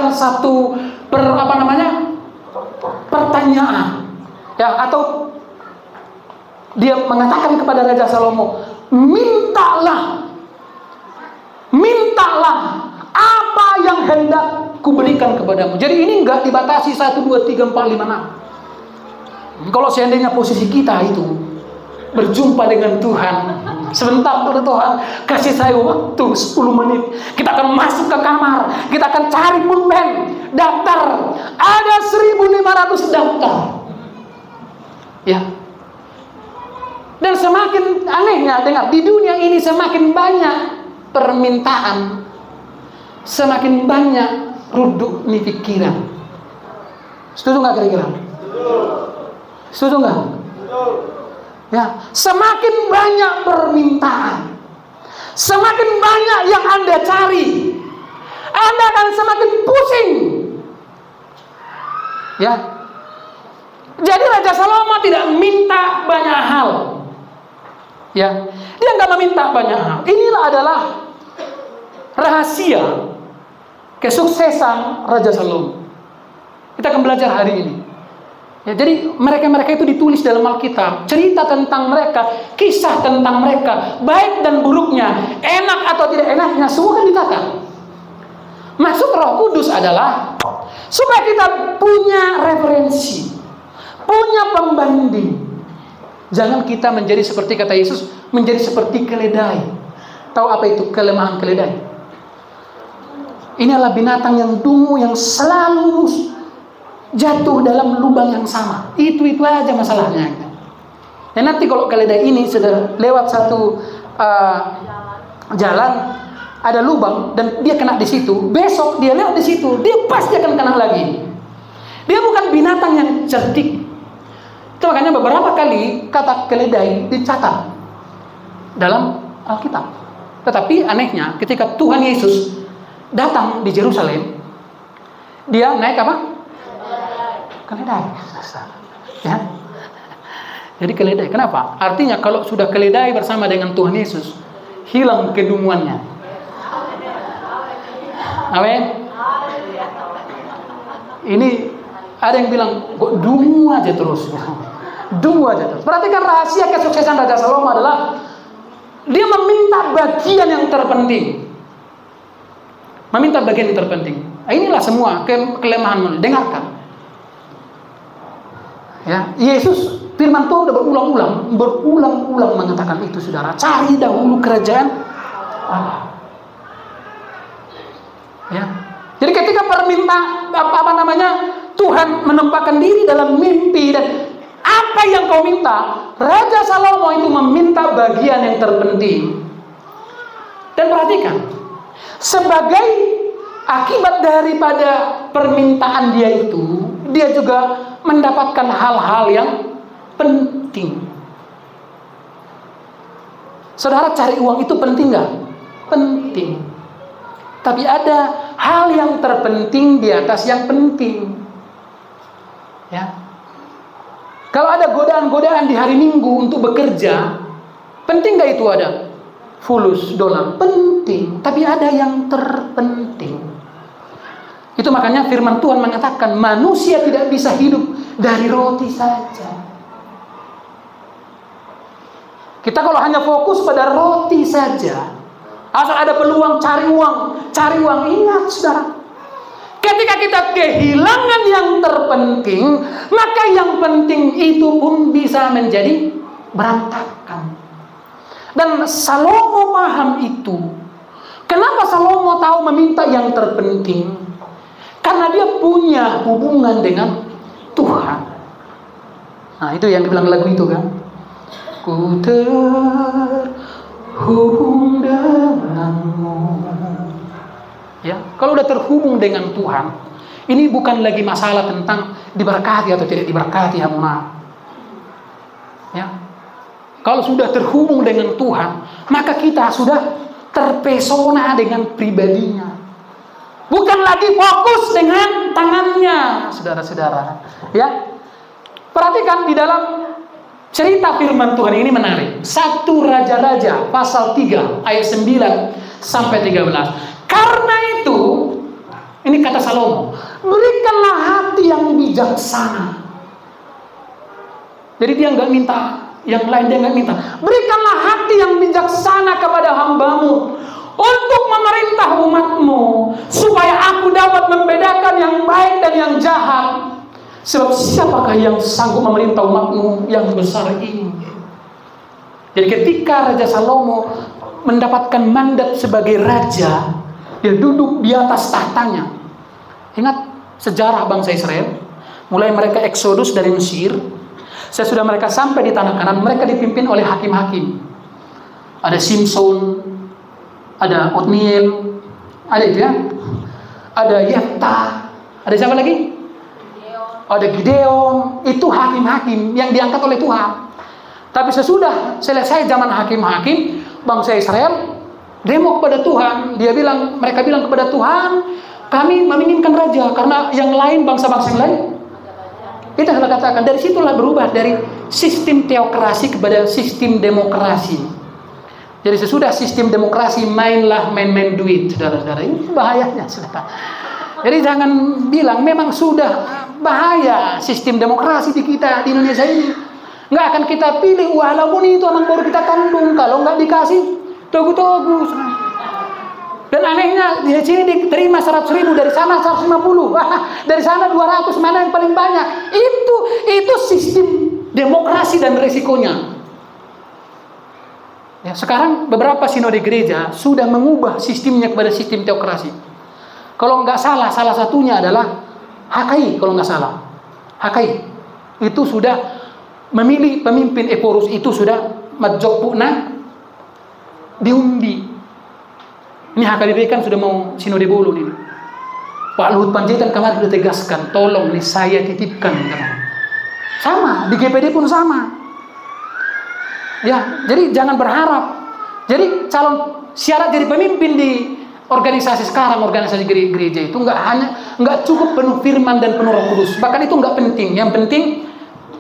mengajukan satu pertanyaan, ya, atau dia mengatakan kepada Raja Salomo, mintalah apa yang hendak kuberikan kepadamu. Jadi ini enggak dibatasi 1, 2, 3, 4, 5, 6. Kalau seandainya posisi kita itu berjumpa dengan Tuhan, sebentar Tuhan kasih saya waktu 10 menit, kita akan masuk ke kamar, kita akan cari pulpen, daftar, ada 1.500 daftar, ya. Dan semakin anehnya, dengar, di dunia ini semakin banyak permintaan, semakin banyak ruduk nih pikiran. Setuju nggak kira-kira? Setuju nggak? Ya, semakin banyak permintaan, semakin banyak yang Anda cari, Anda akan semakin pusing. Ya. Jadi Raja Salomo tidak minta banyak hal. Ya, dia nggak meminta banyak hal. Inilah adalah rahasia kesuksesan Raja Salomo. Kita akan belajar hari ini. Ya, jadi mereka-mereka itu ditulis dalam Alkitab, cerita tentang mereka, kisah tentang mereka, baik dan buruknya, enak atau tidak enaknya, semua kan ditata. Maksud Roh Kudus adalah supaya kita punya referensi, punya pembanding. Jangan kita menjadi seperti kata Yesus, menjadi seperti keledai. Tahu apa itu kelemahan keledai? Ini adalah binatang yang dungu, yang selalu jatuh dalam lubang yang sama. Itu aja masalahnya. Dan nanti kalau keledai ini sudah lewat satu jalan, ada lubang dan dia kena di situ, besok dia lewat di situ, dia pasti akan kena lagi. Dia bukan binatang yang cerdik. Itu makanya beberapa kali kata keledai dicatat dalam Alkitab. Tetapi anehnya ketika Tuhan Yesus datang di Yerusalem, dia naik apa? Keledai. Ya. Jadi keledai. Kenapa? Artinya kalau sudah keledai bersama dengan Tuhan Yesus, hilang kedunguannya. Amin. Ini ada yang bilang, kok dungu aja terus. Dungu aja terus. Perhatikan rahasia kesuksesan Raja Salomo adalah dia meminta bagian yang terpenting. Meminta bagian yang terpenting. Nah, inilah semua kelemahan manusia. Dengarkan. Ya, Yesus, firman Tuhan sudah berulang-ulang mengatakan itu, saudara. Cari dahulu kerajaan Allah. Ya. Jadi ketika Tuhan menempatkan diri dalam mimpi dan apa yang kau minta, Raja Salomo itu meminta bagian yang terpenting. Dan perhatikan, sebagai akibat daripada permintaan dia itu, dia juga mendapatkan hal-hal yang penting. Saudara, cari uang itu penting nggak? Penting. Tapi ada hal yang terpenting di atas yang penting. Ya. Kalau ada godaan-godaan di hari Minggu untuk bekerja, penting nggak itu ada? Fulus dolar, penting. Tapi ada yang terpenting. Itu makanya firman Tuhan mengatakan manusia tidak bisa hidup dari roti saja. Kita kalau hanya fokus pada roti saja, asal ada peluang cari uang, ingat saudara, ketika kita kehilangan yang terpenting, maka yang penting itu pun bisa menjadi berantakan. Dan Salomo paham itu. Kenapa Salomo tahu meminta yang terpenting? Karena dia punya hubungan dengan Tuhan. Nah, itu yang dibilang lagu itu kan. Ku terhubung denganmu. Ya, kalau udah terhubung dengan Tuhan, ini bukan lagi masalah tentang diberkati atau tidak diberkati, ya, ya. Kalau sudah terhubung dengan Tuhan, maka kita sudah terpesona dengan pribadinya. Bukan lagi fokus dengan tangannya, saudara-saudara. Ya, perhatikan di dalam cerita firman Tuhan ini menarik. 1 Raja-Raja pasal 3 ayat 9 sampai 13. Karena itu, ini Ini kata Salomo, berikanlah hati yang bijaksana. Jadi dia nggak minta, yang lain dia nggak minta. Berikanlah hati yang bijaksana kepada hambamu untuk memerintah umatmu, supaya aku dapat membedakan yang baik dan yang jahat. Sebab siapakah yang sanggup memerintah umatmu yang besar ini? Jadi ketika Raja Salomo mendapatkan mandat sebagai raja, dia duduk di atas tahtanya. Ingat sejarah bangsa Israel, mulai mereka eksodus dari Mesir, sesudah mereka sampai di tanah Kanaan, mereka dipimpin oleh hakim-hakim. Ada Simson, ada Otniel, ada itu ya, ada Yefta, ada siapa lagi? Ada Gideon. Itu hakim-hakim yang diangkat oleh Tuhan. Tapi sesudah selesai zaman hakim-hakim, bangsa Israel demo kepada Tuhan. Mereka bilang kepada Tuhan, kami menginginkan raja, karena yang lain, bangsa-bangsa yang lain. Kita sudah katakan, dari situlah berubah dari sistem teokrasi kepada sistem demokrasi. Jadi sesudah sistem demokrasi, main duit, saudara-saudara. Ini bahayanya, saudara. Jadi jangan bilang, memang sudah bahaya sistem demokrasi di kita, di Indonesia ini. Nggak akan kita pilih, walaupun itu anak baru kita kandung. Kalau nggak dikasih, togu-togu. Dan anehnya, di sini diterima 100.000, dari sana 150, dari sana 200, mana yang paling banyak? Itu sistem demokrasi dan resikonya. Ya, sekarang beberapa sinode gereja sudah mengubah sistemnya kepada sistem teokrasi. Kalau nggak salah satunya adalah HKI, kalau nggak salah. HKI itu sudah memilih pemimpin Eporus, itu sudah majokpuna diundi. Ini HKBP kan sudah mau sinode bolu nih. Pak Luhut Panjaitan kemarin sudah tegaskan, tolong nih saya titipkan. Sama, di GPD pun sama. Ya, jadi jangan berharap. Jadi calon syarat jadi pemimpin di organisasi sekarang, organisasi gereja itu nggak cukup penuh firman dan penuh Roh Kudus. Bahkan itu nggak penting. Yang penting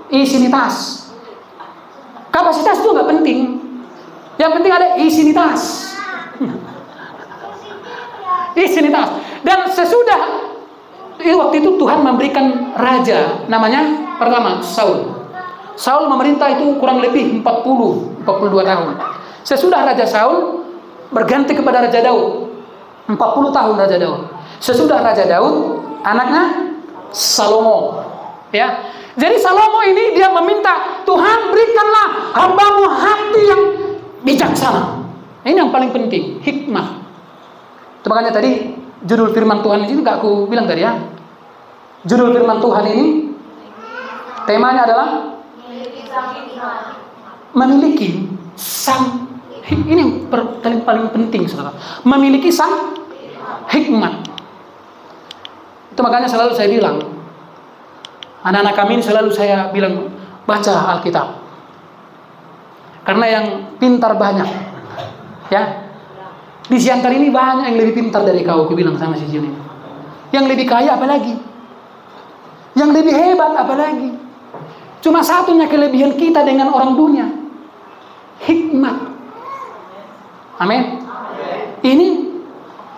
isinitas. Kapasitas itu nggak penting. Yang penting ada isinitas. Isinitas. Dan sesudah waktu itu Tuhan memberikan raja, namanya pertama Saul. Saul memerintah itu kurang lebih 42 tahun. Sesudah Raja Saul berganti kepada Raja Daud. 40 tahun Raja Daud. Sesudah Raja Daud, anaknya Salomo. Ya. Jadi Salomo ini dia meminta, Tuhan berikanlah hambamu hati yang bijaksana. Ini yang paling penting, hikmah. Itu makanya tadi judul firman Tuhan ini nggak aku bilang tadi ya. Judul firman Tuhan ini temanya adalah memiliki sang, ini yang paling penting, saudara. Memiliki sang hikmat. Itu makanya selalu saya bilang, anak-anak kami ini selalu saya bilang, baca Alkitab. Karena yang pintar banyak. Ya. Di siantar ini banyak yang lebih pintar dari kau, aku bilang sama si Juni. Yang lebih kaya apalagi? Yang lebih hebat apalagi? Cuma satunya kelebihan kita dengan orang dunia, hikmat. Amin. Ini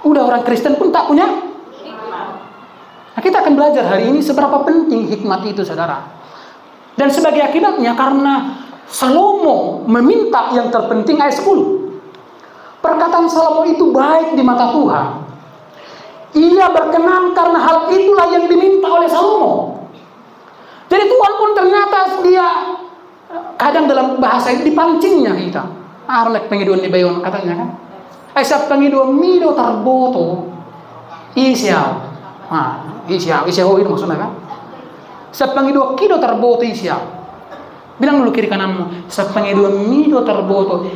udah orang Kristen pun tak punya hikmat. Nah, kita akan belajar hari ini seberapa penting hikmat itu, saudara. Dan sebagai akibatnya, karena Salomo meminta yang terpenting, ayat 10. Perkataan Salomo itu baik di mata Tuhan. Ia berkenan karena hal itulah yang diminta oleh Salomo. Jadi Tuhan pun ternyata dia kadang dalam bahasa itu dipancingnya kita. Arlek pengiduan di bayon katanya kan. Aisyah pengiduan mido tarboto isiau. Nah, isiau itu maksudnya kan. Sa pengiduan kido tarboto isiau. Bilang dulu kiri kananmu, sa pengiduan mido tarboto.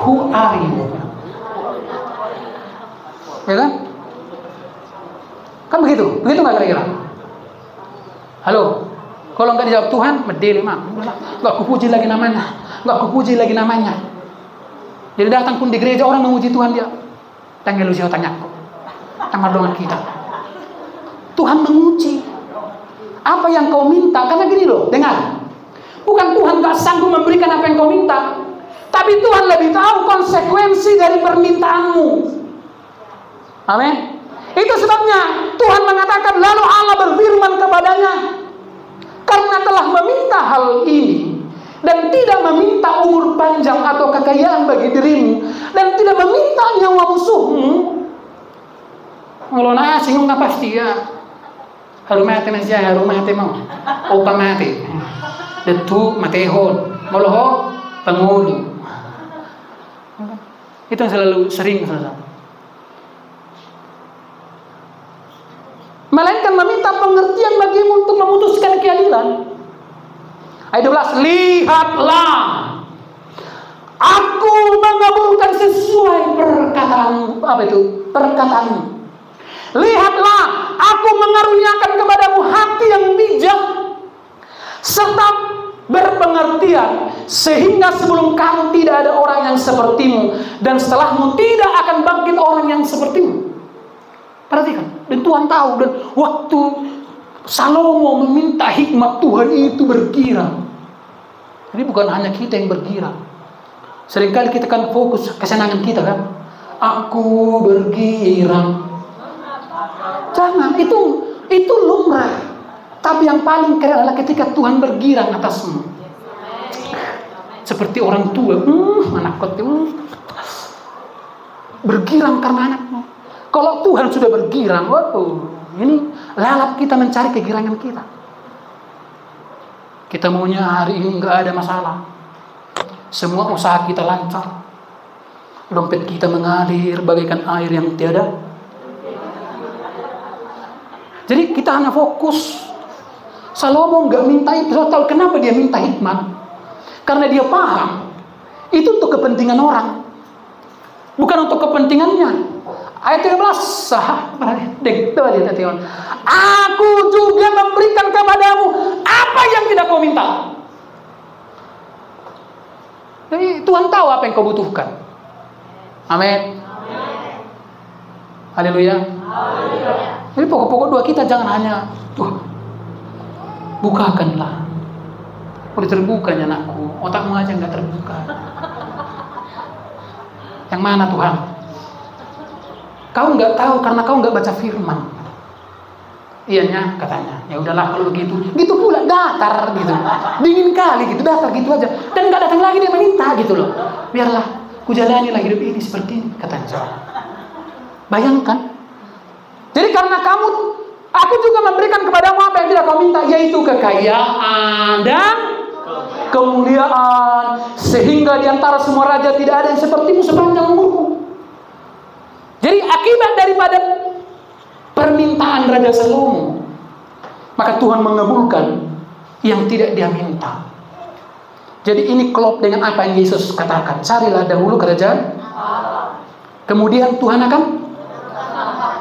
Who are you? Ya kan? Kan begitu nggak kira-kira? Halo, kalau nggak dijawab Tuhan, medeli mak, nggak kupuji lagi namanya. Jadi datang pun di gereja orang memuji Tuhan dia, tanya lu siapa tanya aku, tanya dengan kita. Tuhan menguji apa yang kau minta, karena gini loh, dengar, bukan Tuhan nggak sanggup memberikan apa yang kau minta, tapi Tuhan lebih tahu konsekuensi dari permintaanmu. Amin. Itu sebabnya Tuhan mengatakan, lalu Allah berfirman kepadanya, karena telah meminta hal ini dan tidak meminta umur panjang atau kekayaan bagi dirimu, dan tidak meminta nyawa musuhmu. Kalau nasi nggak pasti ya. Harus mati nasi ya, harus mati mau. Opa mati. Detu matehon, moloho pengulu. Itu yang selalu sering saudara. Melainkan meminta pengertian bagimu untuk memutuskan keadilan. Ayat 12, lihatlah, aku mengabulkan sesuai perkataanmu. Apa itu? Perkataanmu. Lihatlah, aku mengaruniakan kepadamu hati yang bijak serta berpengertian, sehingga sebelum kamu tidak ada orang yang sepertimu, dan setelahmu tidak akan bangkit orang yang sepertimu. Perhatikan, dan Tuhan tahu, dan waktu Salomo meminta hikmat, Tuhan itu bergirang. Jadi bukan hanya kita yang bergirang. Seringkali kita kan fokus kesenangan kita kan. Aku bergirang. Jangan, itu lumrah. Tapi yang paling keren adalah ketika Tuhan bergirang atasmu. Seperti orang tua, anak kecil bergirang karena anakmu. Kalau Tuhan sudah bergirang, waduh, ini lalap kita mencari kegirangan kita. Kita maunya hari ini nggak ada masalah. Semua usaha kita lancar. Dompet kita mengalir bagaikan air yang tiada. Jadi kita hanya fokus. Salomo nggak minta itu. Tahu kenapa dia minta hikmat? Karena dia paham itu untuk kepentingan orang, bukan untuk kepentingannya. Ayat 13, aku juga memberikan kepadamu apa yang tidak kau minta. Jadi Tuhan tahu apa yang kau butuhkan. Amin. Haleluya. Jadi pokok-pokok doa kita jangan hanya Tuhan, bukakanlah. Udah terbukanya anakku, otakmu aja nggak terbuka. Yang mana Tuhan? Kau nggak tahu karena kau nggak baca firman. Iyanya katanya, ya udahlah kalau begitu. Gitu pula datar gitu, dingin kali gitu, datar gitu aja. Dan nggak datang lagi dia meminta gitu loh. Biarlah kujalanilah hidup ini seperti ini katanya. Bayangkan. Jadi karena aku juga memberikan kepadamu apa yang tidak kau minta, yaitu kekayaan dan kemuliaan, sehingga di antara semua raja tidak ada yang sepertimu sepanjang umurmu. Jadi akibat daripada permintaan Raja Salomo, maka Tuhan mengabulkan yang tidak dia minta. Jadi ini klop dengan apa yang Yesus katakan, carilah dahulu kerajaan, kemudian Tuhan akan.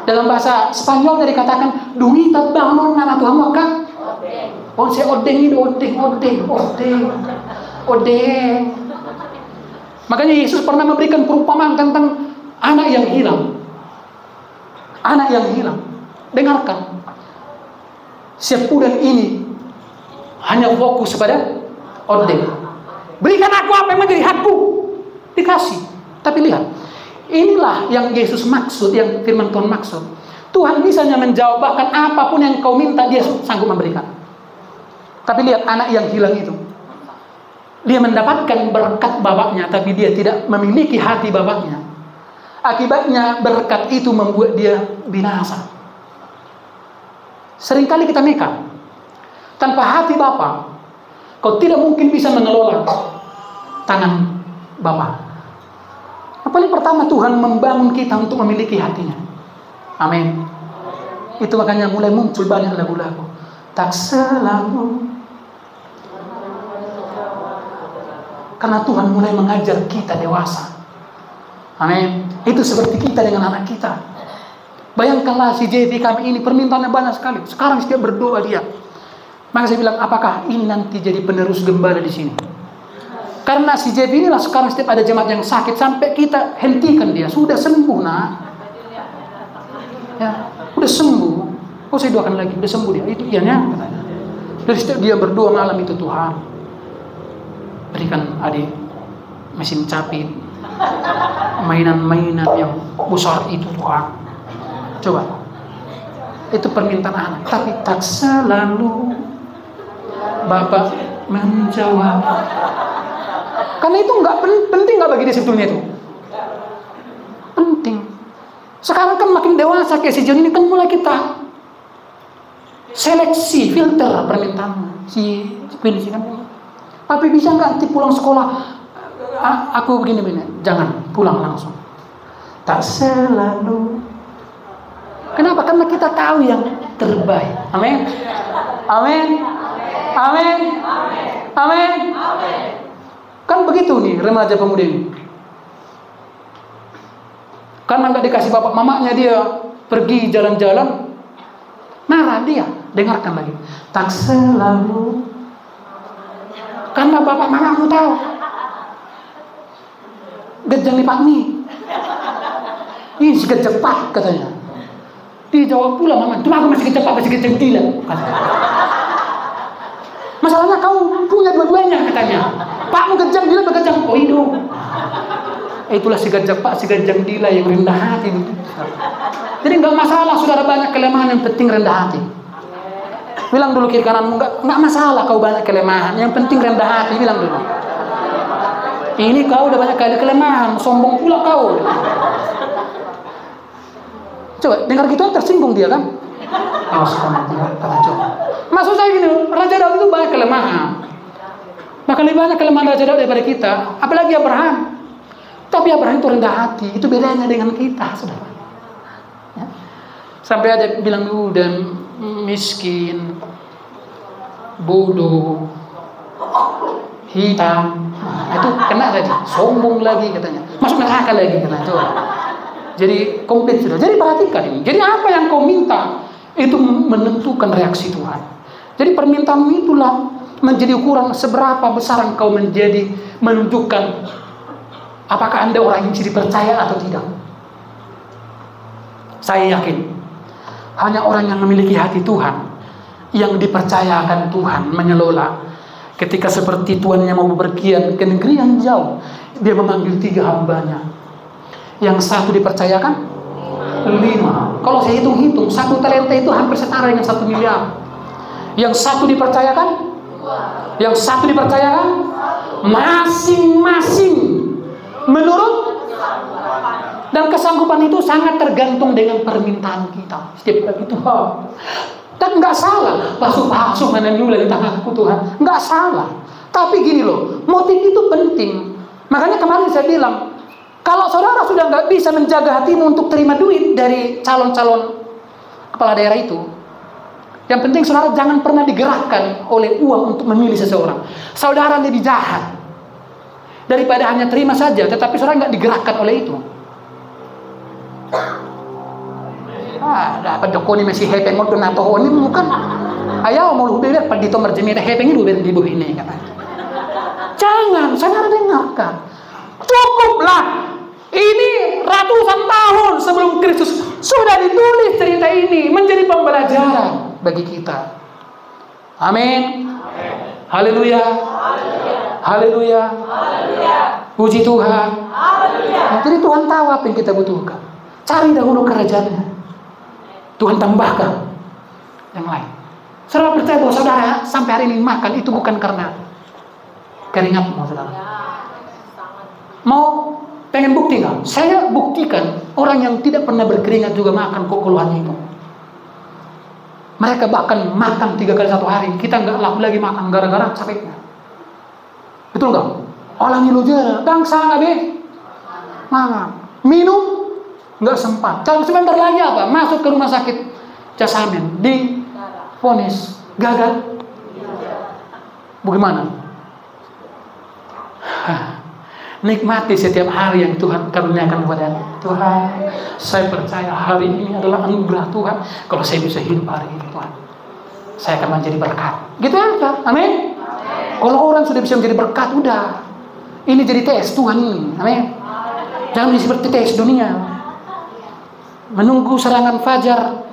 Dalam bahasa Spanyolnya dikatakan, dumita bangun nama Tuhan maka onse odeng itu odeng. Makanya Yesus pernah memberikan perumpamaan tentang anak yang hilang. Anak yang hilang. Dengarkan. Si budak ini hanya fokus pada odeng. Berikan aku apa yang menjadi hakku. Dikasih. Tapi lihat, inilah yang Yesus maksud, yang firman Tuhan maksud. Tuhan bisa menjawab bahkan apapun yang kau minta, dia sanggup memberikan. Tapi lihat anak yang hilang itu. Dia mendapatkan berkat bapaknya, tapi dia tidak memiliki hati bapaknya. Akibatnya berkat itu membuat dia binasa. Seringkali kita nekat. Tanpa hati Bapa, kau tidak mungkin bisa mengelola tangan Bapa. Paling pertama Tuhan membangun kita untuk memiliki hatinya. Amin. Itu makanya mulai muncul banyak lagu-lagu. Tak selalu. Karena Tuhan mulai mengajar kita dewasa. Amin. Itu seperti kita dengan anak kita. Bayangkanlah si JV kami ini permintaannya banyak sekali. Sekarang setiap berdoa dia. Maka saya bilang, apakah ini nanti jadi penerus gembala di sini? Karena si JV inilah sekarang setiap ada jemaat yang sakit sampai kita hentikan dia. Sudah sembuh nak. Ya, udah sembuh. Oh saya doakan lagi, udah sembuh dia. Itu ianya katanya. Dari setiap dia berdoa malam itu, Tuhan berikan adik mesin capit, mainan-mainan yang besar itu Tuhan. Coba Itu permintaan anak. Tapi tak selalu Bapak menjawab. Karena itu nggak penting nggak bagi dia sebetulnya itu. Penting. Sekarang kan makin dewasa kayak sejauh ini kan mulai kita seleksi, filter permintaan si Quincy kan. Papi bisa nggak nanti pulang sekolah? Aku begini. Jangan, pulang langsung. Tak selalu. Kenapa? Karena kita tahu yang terbaik. Amin. Amin. Amin. Amin. Kan begitu nih remaja pemuda ini. Karena nggak dikasih bapak mamanya, dia pergi jalan-jalan, marah dia. Dengarkan lagi. Tak selalu. Karena bapak mamamu tahu. Gejang nih Pak Mi. Ini si gejang Pak katanya. Dijawab pula mama, cuma aku masih kecepak, masih kejang gila. Masalahnya kau punya dua-duanya katanya. Pakmu kejang gila, berkejang hidup. Itulah si gejang Pak, si gejang gila yang rendah hati. Jadi nggak masalah, saudara banyak kelemahan, yang penting rendah hati. Bilang dulu kiri kananmu, nggak masalah kau banyak kelemahan, yang penting rendah hati. Bilang dulu. Ini kau udah banyak kali kelemahan, sombong pula kau. Coba dengar gitu tersinggung dia kan? Coba. Maksud saya gini, Raja Daud itu banyak kelemahan. Bahkan lebih banyak kelemahan Raja Daud daripada kita. Apalagi Abraham. Tapi Abraham itu rendah hati. Itu bedanya dengan kita, saudara. Ya. Sampai ada bilang udah miskin, bodoh, hitam. Itu kena tadi, sombong lagi katanya. Masuk neraka lagi katanya. Coba. Jadi komplit sudah. Jadi perhatikan ini. Jadi apa yang kau minta itu menentukan reaksi Tuhan. Jadi permintaanmu itulah menjadi ukuran seberapa besar engkau menunjukkan apakah Anda orang yang bisa dipercaya atau tidak. Saya yakin hanya orang yang memiliki hati Tuhan, yang dipercayakan Tuhan mengelola. Ketika seperti tuannya mau bepergian ke negeri yang jauh, dia memanggil 3 hambanya. Yang satu dipercayakan 5. Kalau saya hitung-hitung, 1 talenta itu hampir setara dengan 1 miliar. Yang satu dipercayakan 2. Yang satu dipercayakan masing-masing menurut. Dan kesanggupan itu sangat tergantung dengan permintaan kita. Setiap itu dan nggak salah. Basuh mana dulu di tanganku Tuhan, nggak salah. Tapi gini loh, motif itu penting. Makanya kemarin saya bilang, kalau saudara sudah nggak bisa menjaga hatimu untuk terima duit dari calon-calon kepala daerah itu, yang penting saudara jangan pernah digerakkan oleh uang untuk memilih seseorang. Saudara lebih jahat daripada hanya terima saja, tetapi saudara nggak digerakkan oleh itu. Dapat Joko ini masih hepeng untuk nato ini bukan. Ayaw mau lu biar pada ditomar jemita hepeng itu biar dibuh ini kan. Jangan, saudara dengarkan. Cukuplah. Ini ratusan tahun sebelum Kristus sudah ditulis cerita ini menjadi pembelajaran bagi kita. Amin. Haleluya. Haleluya. Puji Tuhan. Jadi Tuhan tahu apa yang kita butuhkan. Cari dahulu kerajaannya. Tuhan tambahkan yang lain. Saudara percaya bahwa saudara sampai hari ini makan itu bukan karena keringatmu, saudara. Mau pengen bukti nggak? Saya buktikan orang yang tidak pernah berkeringat juga makan kok keluhannya itu. Mereka bahkan makan 3 kali 1 hari. Kita nggak laku lagi makan gara-gara capeknya. Betul nggak? Orang ngilu aja, bangsa nggak deh. Makan, minum nggak sempat. Kalau sebentar lagi apa? Masuk ke rumah sakit Jasamen di vonis gagal. Bagaimana? Nikmati setiap hari yang Tuhan karuniakan kepada Anda. Tuhan, saya percaya hari ini adalah anugerah Tuhan. Kalau saya bisa hidup hari ini, Tuhan, saya akan menjadi berkat. Gitu aja. Amin. Kalau orang sudah bisa menjadi berkat, udah. Ini jadi tes Tuhan ini. Amin. Jangan seperti tes dunia. Menunggu serangan fajar,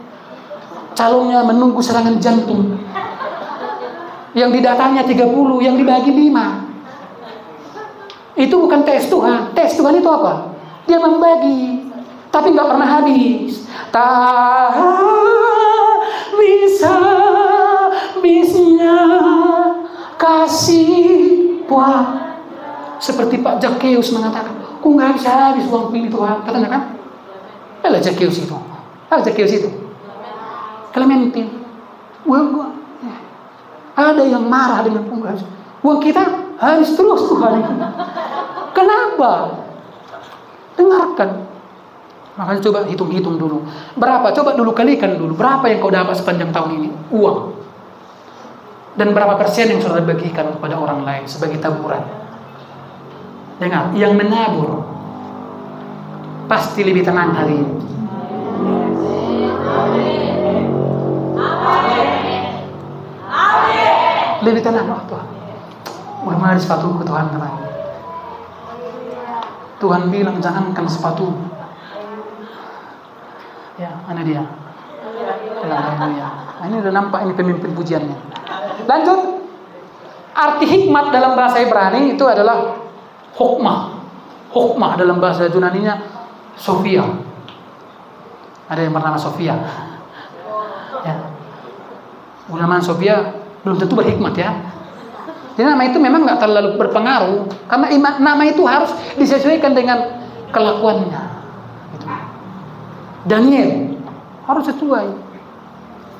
calonnya menunggu serangan jantung. Yang didatanya 30, yang dibagi 5. Itu bukan tes Tuhan. Tes Tuhan itu apa? Dia membagi, tapi nggak pernah habis. Tak Wah, seperti Pak Zakheus mengatakan, "Ku nggak habis uang pilih Tuhan." Katanya kan? Ada Zakheus itu. Clementine. Ada yang marah dengan penghabis. Uang kita habis terus Tuhan. Kenapa? Dengarkan. Makanya coba hitung-hitung dulu. Berapa? Coba dulu kalikan dulu. Berapa yang kau dapat sepanjang tahun ini? Uang. Dan berapa persen yang sudah dibagikan kepada orang lain sebagai taburan? Dengar, yang menabur pasti lebih tenang hari ini. Lebih tenang, oh Tuhan. Udah mari sepatu ke Tuhan katanya. Tuhan bilang jangankan sepatu. Ya, mana dia? Haleluya. Nah, ini udah nampak ini pemimpin pujiannya. Lanjut. Arti hikmat dalam bahasa Ibrani itu adalah hokmah. Hokmah dalam bahasa Yunaninya Sophia. Ada yang bernama Sophia. Ya. Nama Sophia belum tentu berhikmat ya. Jadi nama itu memang nggak terlalu berpengaruh karena nama itu harus disesuaikan dengan kelakuannya. Gitu. Daniel harus sesuai,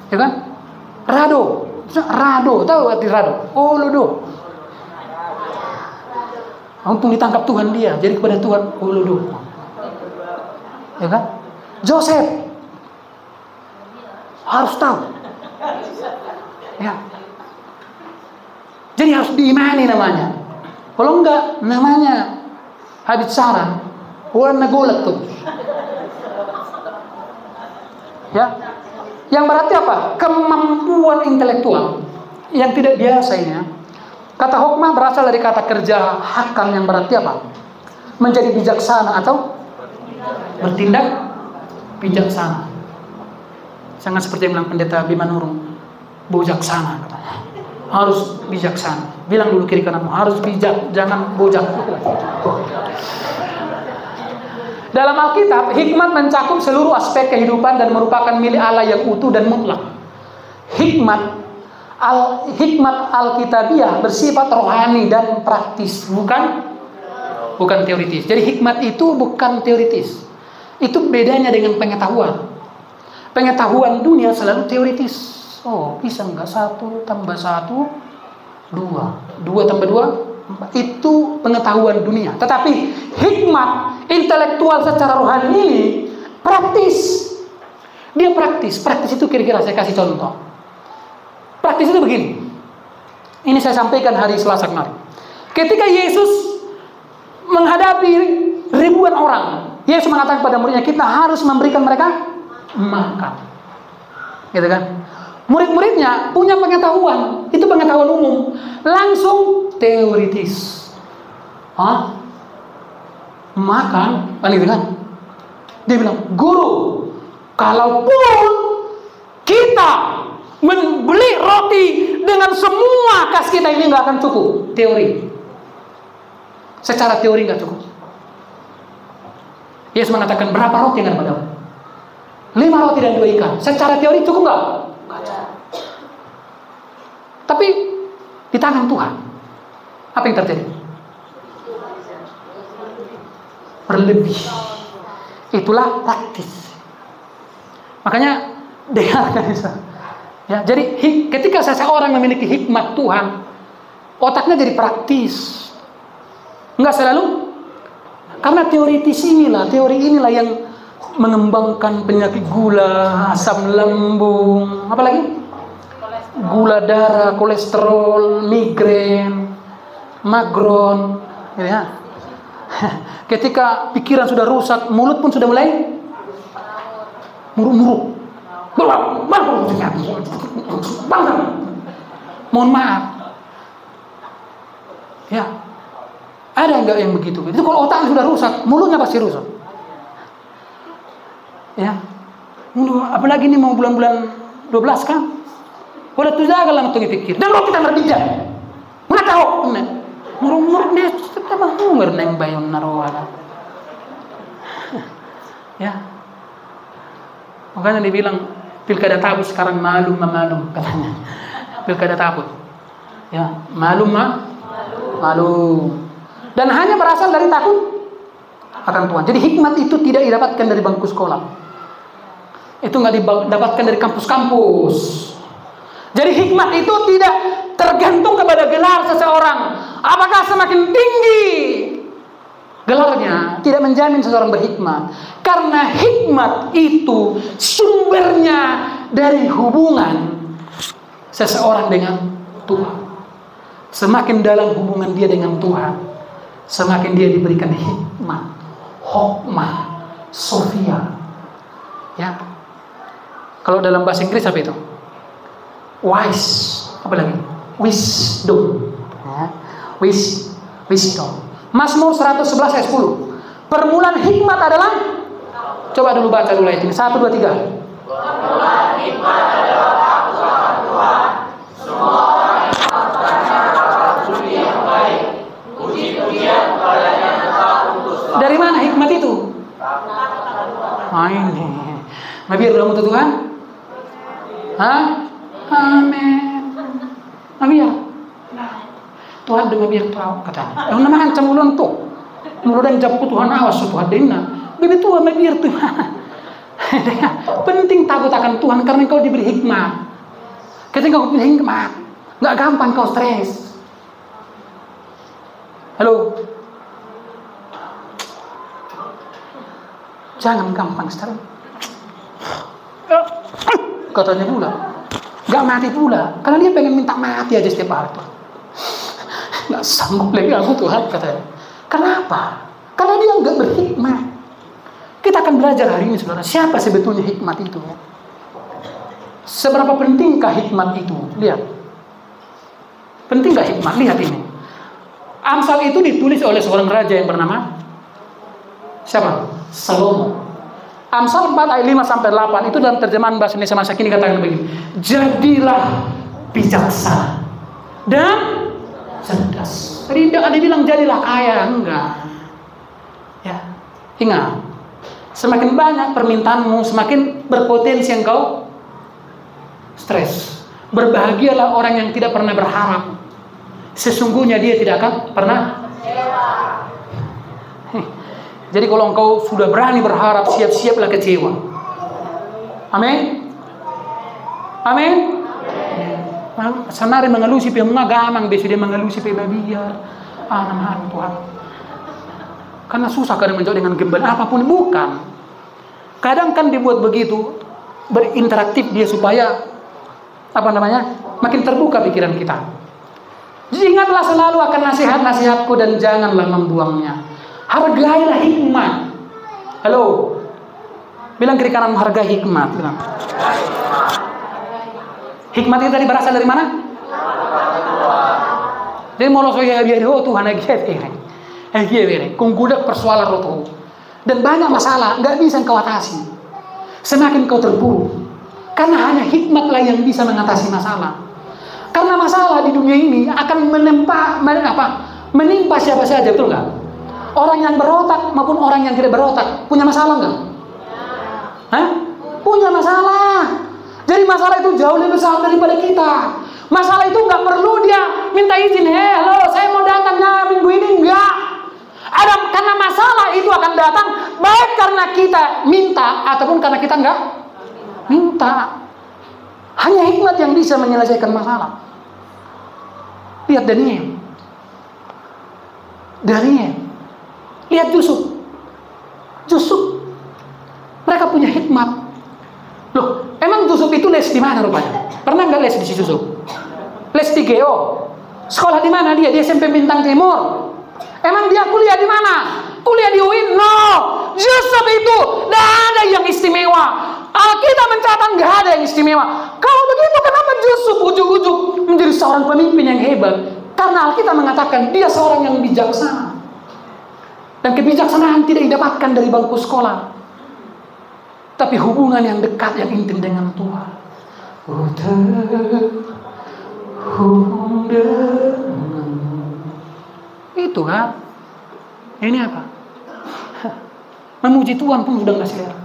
ya kan? Rado, tahu arti rado? Oh lodo. Untung ditangkap Tuhan dia, jadi kepada Tuhan oh lodo, ya kan? Joseph harus tahu, ya. Jadi harus diimani namanya. Kalau enggak, namanya habis saran, warna golek tuh. Ya, yang berarti apa? Kemampuan intelektual yang tidak biasa ini. Ya. Kata hokmah berasal dari kata kerja hakam yang berarti apa? Menjadi bijaksana atau bertindak bijaksana. Sangat seperti yang bilang pendeta Bima Nurung, bijaksana katanya. Harus bijaksana. Bilang dulu kiri kananmu, harus bijak, jangan bojak. Dalam Alkitab, hikmat mencakup seluruh aspek kehidupan dan merupakan milik Allah yang utuh dan mutlak. Hikmat Alkitabiah bersifat rohani dan praktis, bukan teoritis. Jadi hikmat itu bukan teoritis. Itu bedanya dengan pengetahuan. Pengetahuan dunia selalu teoritis. Oh, bisa enggak 1 tambah 1 2. 2 tambah 2 4. Itu pengetahuan dunia. Tetapi hikmat intelektual secara rohani ini praktis. Dia praktis. Praktis itu kira-kira saya kasih contoh. Praktis itu begini. Ini saya sampaikan hari Selasa kemarin. Ketika Yesus menghadapi ribuan orang, Yesus mengatakan kepada muridnya, kita harus memberikan mereka makan. Gitu kan? Murid-muridnya punya pengetahuan, itu pengetahuan umum, langsung teoritis. Makan, gitu kan? Dia bilang, guru, kalaupun kita membeli roti dengan semua kas kita ini nggak akan cukup. Teori, secara teori nggak cukup. Yesus mengatakan berapa roti yang ada padamu? 5 roti dan 2 ikan. Secara teori cukup nggak? Tapi di tangan Tuhan, apa yang terjadi? Berlebih. Itulah praktis. Makanya dengarkan itu. Ya, jadi ketika seseorang memiliki hikmat Tuhan, otaknya jadi praktis. Enggak selalu, karena teori inilah yang mengembangkan penyakit gula, asam lambung, apalagi gula darah, kolesterol, migrain, magron, ya. Ketika pikiran sudah rusak, mulut pun sudah mulai muruk-muruk. Mohon maaf. Ya. Ada enggak yang begitu? Itu kalau otaknya sudah rusak, mulutnya pasti rusak. Ya. Apalagi ini mau bulan-bulan 12 kan? Udah tu jaga lah untuk pikir. Dan kalau kita berbijak, nggak tahu, murung-murung dia tetap hunger neng bayon narawala. Ya, makanya dibilang pilkada tabut sekarang malum katanya. Pilkada tabut, ya malum malu. Dan hanya berasal dari takut akan Tuhan. Jadi hikmat itu tidak didapatkan dari bangku sekolah. Itu nggak didapatkan dari kampus-kampus. Jadi hikmat itu tidak tergantung kepada gelar seseorang. Apakah semakin tinggi gelarnya, tidak menjamin seseorang berhikmat. Karena hikmat itu sumbernya dari hubungan seseorang dengan Tuhan. Semakin dalam hubungan dia dengan Tuhan, semakin dia diberikan hikmat, hokmah, sofia. Ya. Kalau dalam bahasa Inggris apa itu? Wise, apa lagi? Wisdom. Ya. Wisdom. Mazmur 111 ayat 10. Permulaan hikmat adalah, coba dulu baca dulu ayat ini. 1, 2, 3. Permulaan hikmat adalah takut akan Tuhan. Semua orang yang melakukannya dapat budi yang baik. Puji-pujian kepadanya tetap untuk selalu. Dari mana hikmat itu? Ini. Nabi dalam untuk Tuhan? Hah? Amin. Nabi ya? Tuhan dengan biar tahu katanya. Yang nama ancam ulang tuh. Mulut dan jawabku Tuhan awas Tuhan dengar. Bibi Tuhan biar Tuhan. Penting takut akan Tuhan karena kau diberi hikmat. Ketika kau punya hikmat, nggak gampang kau stres. Halo. Jangan gampang stres. Katanya pula, nggak mati pula. Karena dia pengen minta mati aja setiap hari. Nggak sanggup lagi aku Tuhan katanya. Kenapa? Karena dia nggak berhikmat. Kita akan belajar hari ini saudara, siapa sebetulnya hikmat itu? Seberapa pentingkah hikmat itu? Lihat. Pentingkah hikmat? Lihat ini. Amsal itu ditulis oleh seorang raja yang bernama siapa? Salomo. Amsal 4 ayat 5 sampai 8 itu dalam terjemahan bahasa Indonesia masa kini katakan begini. Jadilah bijaksana dan cerdas. Jadi tidak ada bilang jadilah kaya, enggak. Ya, ingat. Semakin banyak permintaanmu, semakin berpotensi engkau stres. Berbahagialah orang yang tidak pernah berharap. Sesungguhnya dia tidak akan pernah kecewa. Jadi kalau engkau sudah berani berharap, siap-siaplah kecewa. Amin. Amin. Sanari mengelusi pe mga gamang besu dia mengelusi pe babiar. Namahan Tuhan. Karena susah kadang menjauh dengan gembala apapun bukan. Kadang kan dibuat begitu berinteraktif dia supaya makin terbuka pikiran kita. Jadi ingatlah selalu akan nasihat-nasihatku dan janganlah membuangnya. Hargailah hikmat. Halo. Bilang kiri kanan hargai hikmat. Bilang. Hikmat itu tadi berasal dari mana? Jadi mau soya biar Tuhan lagi kung gudak persoalan roto. Dan banyak masalah nggak bisa kau atasi. Semakin kau terpuruk. Karena hanya hikmatlah yang bisa mengatasi masalah. Karena masalah di dunia ini akan menimpa siapa saja, betul nggak? Orang yang berotak maupun orang yang tidak berotak punya masalah nggak? Hah? Punya masalah. Jadi masalah itu jauh lebih besar daripada kita. Masalah itu nggak perlu dia minta izin. Halo, saya mau datangnya minggu ini enggak. Karena masalah itu akan datang baik karena kita minta ataupun karena kita enggak minta. Hanya hikmat yang bisa menyelesaikan masalah. Lihat Daniel. Lihat Yusuf. Mereka punya hikmat. Loh, emang Yusuf itu les di mana rupanya? Pernah nggak les di Yusuf? Les di Geo. Sekolah di mana dia? Di SMP Bintang Timur. Emang dia kuliah di mana? Kuliah di UIN? No. Yusuf itu nggak ada yang istimewa. Alkitab mencatat nggak ada yang istimewa. Kalau begitu kenapa Yusuf ujung-ujung menjadi seorang pemimpin yang hebat? Karena Alkitab mengatakan dia seorang yang bijaksana. Dan kebijaksanaan tidak didapatkan dari bangku sekolah. Tapi hubungan yang dekat, yang intim dengan Tuhan. Itu kan. Ini apa? Memuji Tuhan pun sudah nggak selera.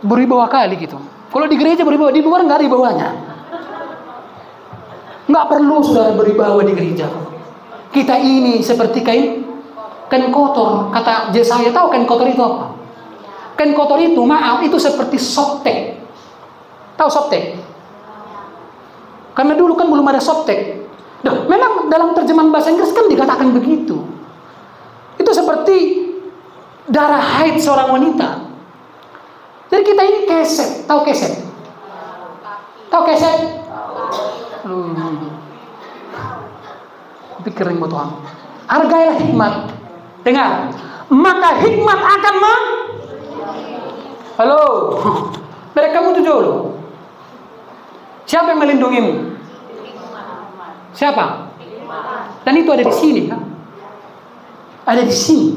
Beribawa kali gitu. Kalau di gereja beribawa, di luar nggak ada bawahnya. Nggak perlu saudara beribadah di gereja. Kita ini seperti kain kotor. Kata Yesaya, tahu kain kotor itu apa? Kain kotor itu, maaf, itu seperti softtek. Tahu softtek? Karena dulu kan belum ada softtek. Memang dalam terjemahan bahasa Inggris kan dikatakan begitu. Itu seperti darah haid seorang wanita. Jadi kita ini keset. Tahu keset? Tahu keset? Tapi kering buat Tuhan. Hargailah hikmat. Dengar. Maka hikmat akan Halo. Dari kamu tuh dulu. Siapa yang melindungimu? Siapa? Dan itu ada di sini kan? Ada di sini.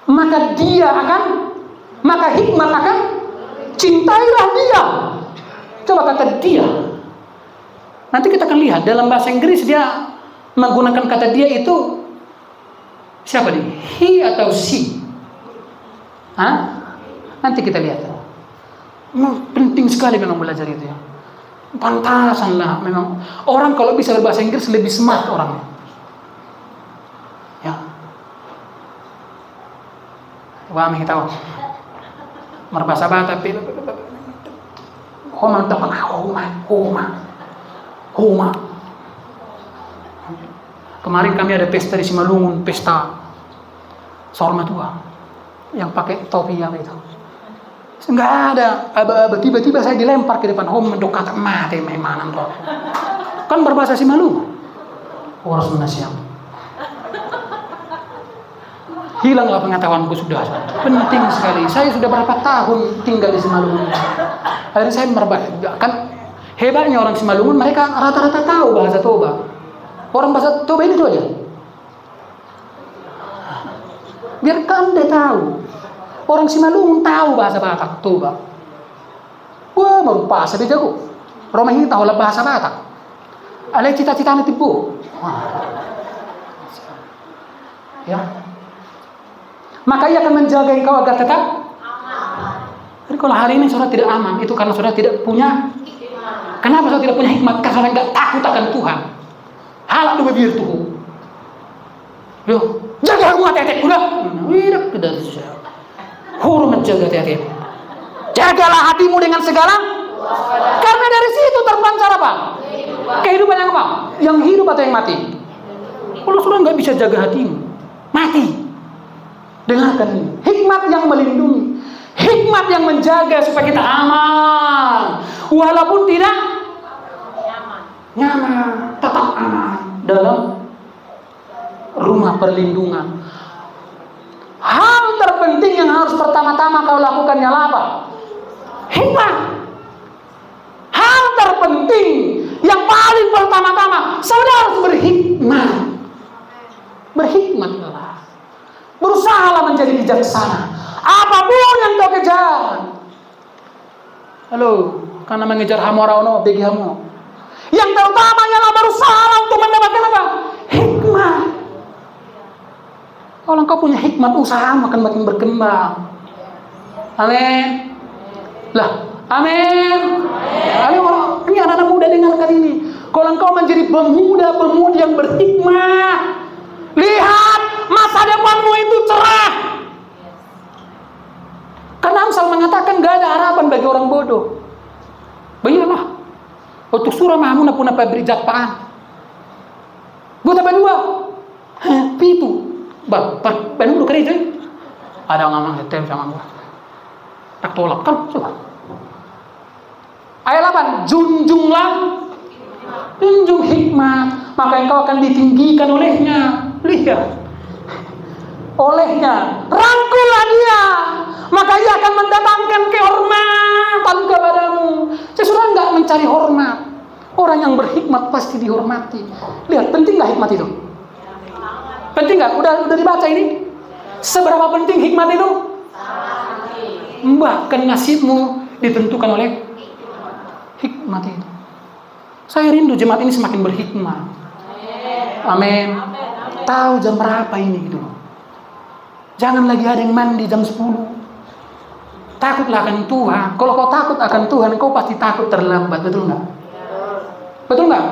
Maka hikmat akan cintailah dia. Coba kata dia. Nanti kita akan lihat dalam bahasa Inggris dia menggunakan kata dia itu siapa nih? He atau she? Nanti kita lihat. Penting sekali memang belajar itu ya. Pantasan lah memang orang kalau bisa berbahasa Inggris lebih smart orangnya. Ya. Wah, kita tahu. Merbahasa Batak tapi Homa. Kemarin kami ada pesta di Simalungun, pesta Sorma tua yang pakai topi yang itu. Enggak ada, tiba-tiba saya dilempar ke depan home mendokat mati memanan tuh. Kan berbahasa Simalungun. Harus menasihat. Hilanglah pengetahuanku sudah. Penting sekali. Saya sudah berapa tahun tinggal di Simalungun. Akhirnya saya kan hebatnya orang Simalungun, mereka rata-rata tahu bahasa Toba. Orang bahasa Toba ini itu aja. Biarkan dia tahu. Orang Simalungun tahu bahasa Batak, Toba. Wah, baru bahasa dia jago. Roma ini tahu lah bahasa Batak. Ada cita-citanya tipu. Ya. Maka ia akan menjaga engkau agar tetap aman. Jadi kalau hari ini saudara tidak aman, itu karena saudara tidak punya. Kenapa saudara tidak punya hikmat? Karena saudara tidak takut akan Tuhan. Halak dua bibir tuh. Yo, jaga rumah tetek udah. Tidak tidak susah. Huru menjaga hati. Jagalah hatimu dengan segala. Karena dari situ terpancar apa? Kehidupan yang apa? Yang hidup atau yang mati? Kalau sudah nggak bisa jaga hatimu, mati. Dengarkan ini. Hikmat yang melindungi, hikmat yang menjaga supaya kita aman, walaupun tidak nyaman, tetap aman dalam rumah perlindungan. Hal terpenting yang harus pertama-tama kau lakukan ialah apa? Hikmat. Hal terpenting yang paling pertama-tama saudara harus berhikmat. Berhikmatlah. Berusahalah menjadi bijaksana. Apapun yang kau kejar. Halo, karena mengejar hamorauno bagi hamu. Yang terutama ialah berusaha untuk mendapatkan apa? Hikmat. Kalau engkau punya hikmat, usahamu akan makin berkembang. Amin. Lah, amin. Ayo, ini anak-anak muda dengarkan ini. Kalau engkau menjadi pemuda-pemudi yang berhikmat, lihat masa depanmu itu cerah. Karena Amsal mengatakan gak ada harapan bagi orang bodoh. Baiklah. Untuk surah mahamuna puna pabrik japaan. Buat apa dua? Pitu. Baru udah kerja. Ada ngomong hitam sama gua. Tak tolak kan coba. Ayat 8, junjung hikmat, maka engkau akan ditinggikan olehnya. Lihat. Olehnya, rangkullah dia, maka ia akan mendatangkan kehormatan kepadamu. Sesudah enggak mencari hormat. Orang yang berhikmat pasti dihormati. Lihat, penting enggak hikmat itu? Penting nggak? Udah dibaca ini? Seberapa penting hikmat itu? Bahkan nasibmu ditentukan oleh hikmat itu. Saya rindu jemaat ini semakin berhikmat. Amin. Tahu jam berapa ini gitu. Jangan lagi ada yang mandi jam 10. Takutlah akan Tuhan. Kalau kau takut akan Tuhan, kau pasti takut terlambat. Betul nggak? Betul nggak?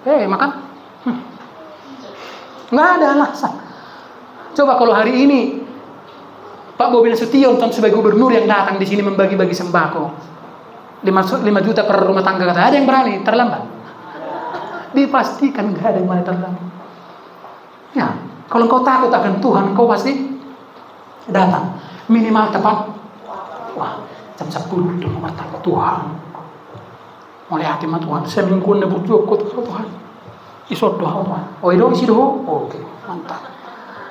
Makan. Nggak ada alasan. Coba kalau hari ini Pak Bobi Nasution sebagai gubernur yang datang di sini membagi-bagi sembako 5 juta per rumah tangga, kata ada yang berani terlambat? Dipastikan nggak ada yang berani terlambat. Ya, kalau kau takut akan Tuhan, kau pasti datang minimal tepat. Wah, jam 10 di rumah tangga Tuhan. Mulai hati mah Tuhan, seminggu anda berjuang Tuhan. Isot doa Tuhan. Oh itu isi doa. Oke, mantap.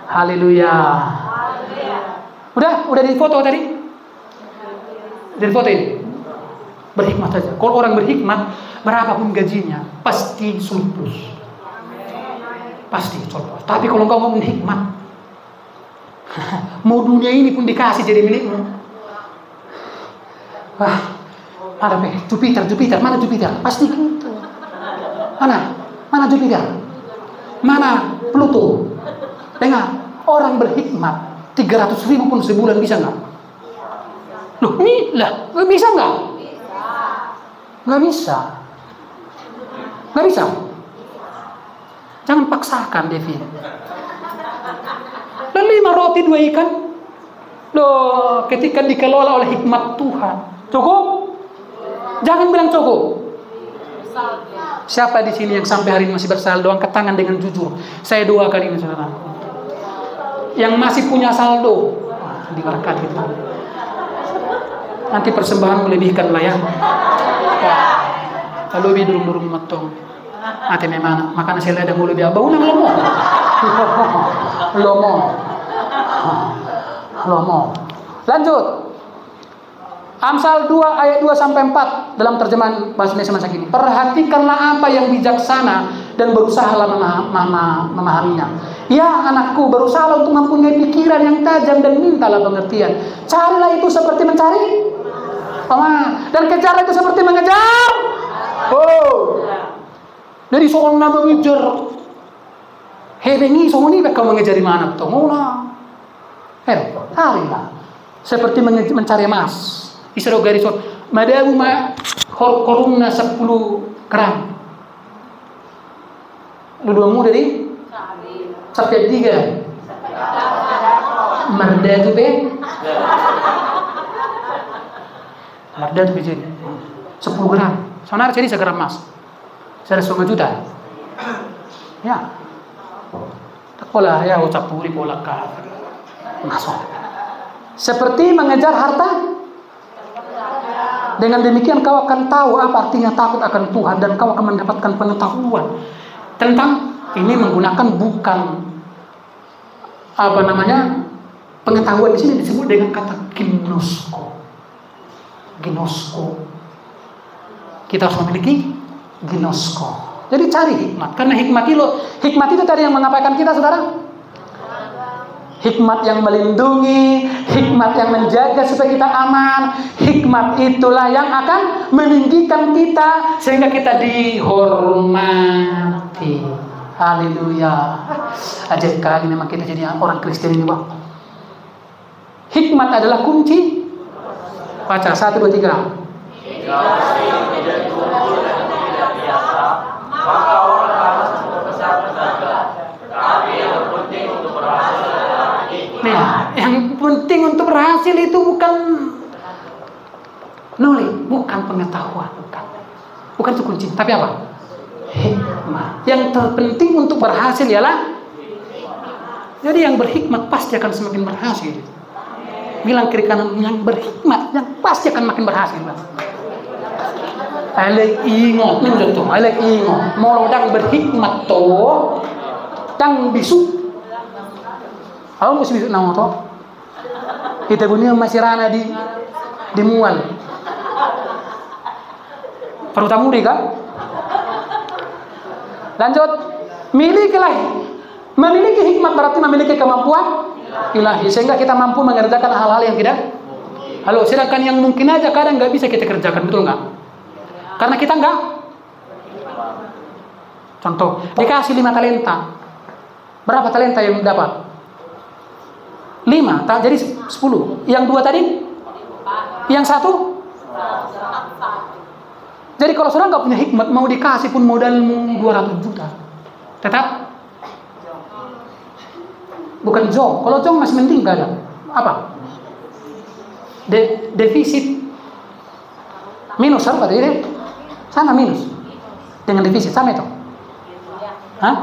Haleluya. Udah di foto tadi. Dari foto ini. Berhikmat saja. Kalau orang berhikmat, berapapun gajinya pasti surplus. Pasti surplus. Tapi kalau engkau ngomong hikmat, mau dunia ini pun dikasih jadi milikmu. Wah, ada Jupiter, mana Jupiter? Pasti gitu. Mana Jupiter? Mana Pluto? Dengar, orang berhikmat 300.000 pun sebulan bisa nggak? Loh, ini lah, bisa nggak? Nggak bisa. Jangan paksakan, Devi. Dan 5 roti 2 ikan. Loh, ketika dikelola oleh hikmat Tuhan, cukup? Jangan bilang cukup. Siapa di sini yang sampai hari ini masih bersaldo? Angkat tangan dengan jujur. Saya doakan ini, saudara. Yang masih punya saldo, diberkati Tuhan. Nanti persembahan melebihkan lah ya. Kalau lebih durung matong. Ate memang makanya saya ada mulai dia bau nang lomo. Lanjut. Amsal 2 ayat 2 sampai 4 dalam terjemahan bahasa Indonesia masa kini. Perhatikanlah apa yang bijaksana dan berusahalah memahaminya. Ya anakku, berusahalah untuk mempunyai pikiran yang tajam dan mintalah pengertian. Carilah itu seperti mencari dan kejarlah itu seperti mengejar. Dari soalnya mengejar. Bengi soalnya ini kau mengejar di mana tuh? Carilah seperti mencari emas. Isro garis madamu korungna 10 gram. Luduamu dari sampai 3. Marda itu Marda itu jadi 10 gram. Soalnya jadi 1 gram emas. 1,5 juta. Ya. Pola ya ucap puri pola ka. Masuk. Seperti mengejar harta. Dengan demikian kau akan tahu apa artinya takut akan Tuhan dan kau akan mendapatkan pengetahuan tentang ini menggunakan bukan pengetahuan di sini disebut dengan kata ginosko. Kita harus memiliki ginosko. Jadi cari hikmat karena hikmat itu tadi yang mengapakan kita, saudara. Hikmat yang melindungi, hikmat yang menjaga supaya kita aman. Hikmat itulah yang akan meninggikan kita sehingga kita dihormati. Haleluya. Ajaib kali memang kita jadi orang Kristen ini, Bang. Hikmat adalah kunci. Baca 1, 2, 3. Maka orang harus berbesar-besar, tapi yang penting untuk berhasil adalah hikmat. Nah, yang penting untuk berhasil itu bukan knowledge, bukan pengetahuan, bukan itu kunci, tapi apa? Hikmat. Yang terpenting untuk berhasil ialah. Jadi yang berhikmat pasti akan semakin berhasil. Bilang kiri kanan, yang berhikmat yang pasti akan makin berhasil. Alek ingot nih betul, alek ingot. Mau dang berhikmat toh, dang bisu. Aku mesti bisu nama toh. Kita punya masih rana di mual. Perutamu deh kan? Lanjut, memiliki hikmat berarti memiliki kemampuan ilahi sehingga kita mampu mengerjakan hal-hal yang tidak. Sedangkan yang mungkin aja kadang nggak bisa kita kerjakan, betul nggak? Karena kita enggak. Contoh, dikasih 5 talenta. Berapa talenta yang dapat? 5, jadi 10. Yang 2 tadi? Yang 1? Jadi kalau saudara nggak punya hikmat, mau dikasih pun modalmu 200 juta, tetap bukan jong. Kalau jong masih mending, gak ada apa defisit minus apa tadi? Sama minus dengan defisit sama itu. Hah?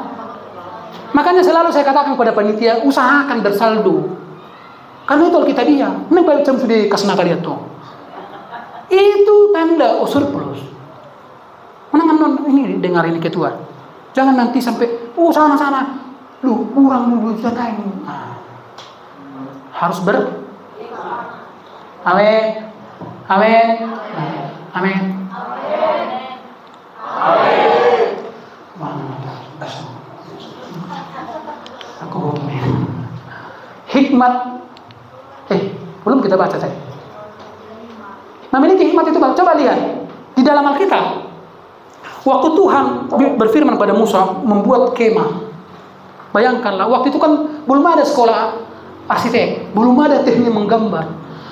Makanya selalu saya katakan kepada panitia, usahakan bersaldo. Karena itu kita dia, ini macam sudah kasnaka dia tuh. Itu tanda surplus. Menang ini dengar ini ketua. Jangan nanti sampai sana lu kurang dulu juta ini. Harus amin. Amin. Amin. Aku hikmat. Belum kita baca tadi. Memiliki hikmat itu, coba lihat di dalam Alkitab. Waktu Tuhan berfirman pada Musa membuat kemah. Bayangkanlah, waktu itu kan belum ada sekolah arsitek, belum ada teknik menggambar.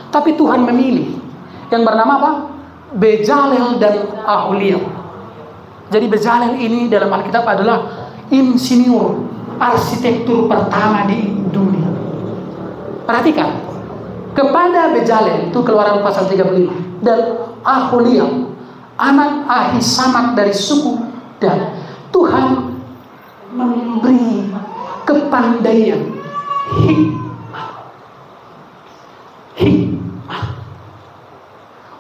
Tapi Tuhan memilih yang bernama apa? Bezalel dan Aholiab. Jadi Bezalel ini dalam Alkitab adalah insinyur arsitektur pertama di dunia. Perhatikan, kepada Bezalel itu Keluaran pasal 35, dan Aholiab anak Ahisamak dari suku Dan, Tuhan memberi kepandaian, hikmah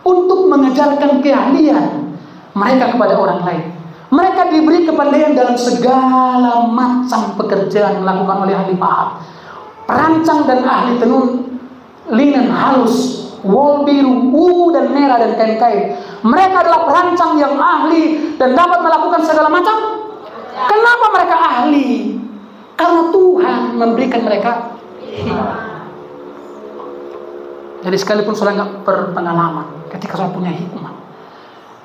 untuk mengajarkan keahlian mereka kepada orang lain. Mereka diberi kepandaian dalam segala macam pekerjaan yang dilakukan oleh ahli pahat, perancang dan ahli tenun linen halus, wol biru, ungu dan merah dan kain-kain. Mereka adalah perancang yang ahli dan dapat melakukan segala macam. Kenapa mereka ahli? Karena Tuhan memberikan mereka hikmah. Jadi sekalipun saudara nggak berpengalaman, ketika saudara punya hikmah,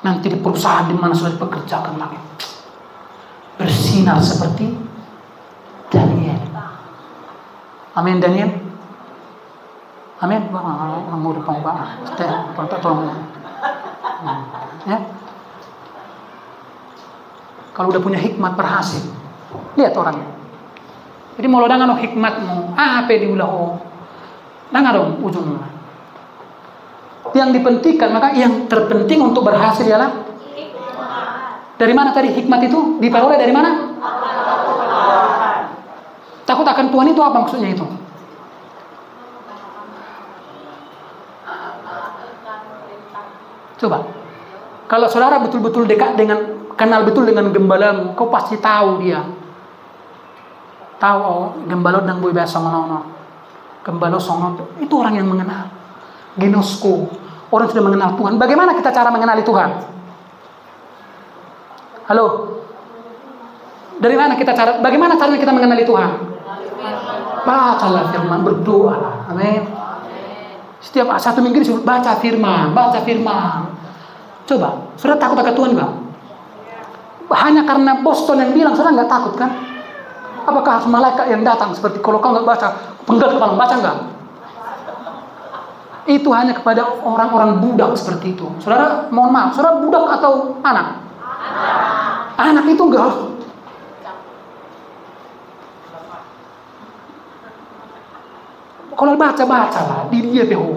nanti di perusahaan di mana saudara bekerjakan lagi bersinar seperti Daniel. Amin, Daniel. Amin. Bang, mau depan bang. Tolong. Ya. Kalau udah punya hikmat berhasil, lihat orangnya. Jadi mau lo dangan hikmatmu, apa diulah dangan dong ujungnya. Yang dipentingkan, maka yang terpenting untuk berhasil ialah dari mana tadi hikmat itu diperoleh dari mana? Takut akan Tuhan itu apa maksudnya itu? Coba, kalau saudara betul-betul dekat dengan, kenal betul dengan gembalamu, kau pasti tahu dia. Tahu, oh, gembalo dan boy biasa ngono. Gembalo songo itu orang yang mengenal. Ginosko, orang sudah mengenal Tuhan. Bagaimana kita cara mengenali Tuhan? Halo? Dari mana kita cara? Bagaimana caranya kita mengenali Tuhan? Bacalah firman, berdoa. Amin. Setiap satu minggu disuruh baca firman. Coba, saudara takut akan Tuhan nggak? Hanya karena Boston yang bilang, saudara nggak takut kan? Apakah harus malaikat yang datang seperti kalau kau nggak baca, penggal kepala baca nggak? Itu hanya kepada orang-orang budak seperti itu. Saudara, mohon maaf, saudara budak atau anak? Anak itu nggak harus. Kalau baca lah, di dia PO.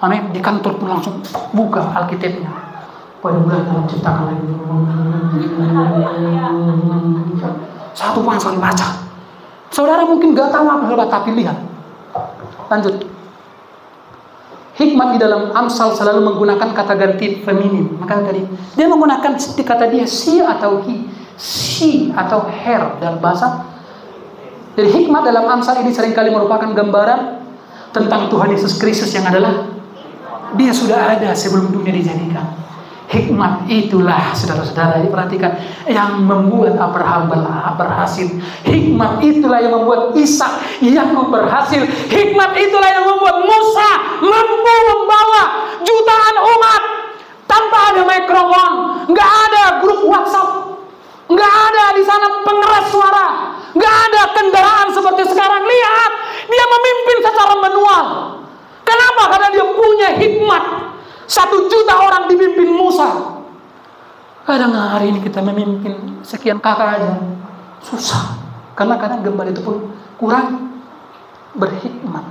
Amin. Di kantor pun langsung buka Alkitabnya. Pada bulan dalam ciptakan lagi. Satu pasal baca. Saudara mungkin nggak tahu apa tapi lihat. Lanjut. Hikmat di dalam Amsal selalu menggunakan kata ganti feminim. Maka tadi dia menggunakan kata dia she atau he, she atau her dalam bahasa. Jadi hikmat dalam Amsal ini seringkali merupakan gambaran tentang Tuhan Yesus Kristus yang adalah dia sudah ada sebelum dunia dijadikan. Hikmat itulah, saudara-saudara, diperhatikan, yang membuat Abraham berhasil. Hikmat itulah yang membuat Ishak, Yakub berhasil. Hikmat itulah yang membuat Musa mampu membawa jutaan umat tanpa ada mikrofon, nggak ada grup WhatsApp, nggak ada di sana pengeras suara, nggak ada kendaraan seperti sekarang. Lihat, dia memimpin secara manual. Kenapa? Karena dia punya hikmat. 1 juta orang dipimpin Musa. Kadang hari ini kita memimpin sekian kakak aja susah, karena kadang gembala itu pun kurang berhikmat.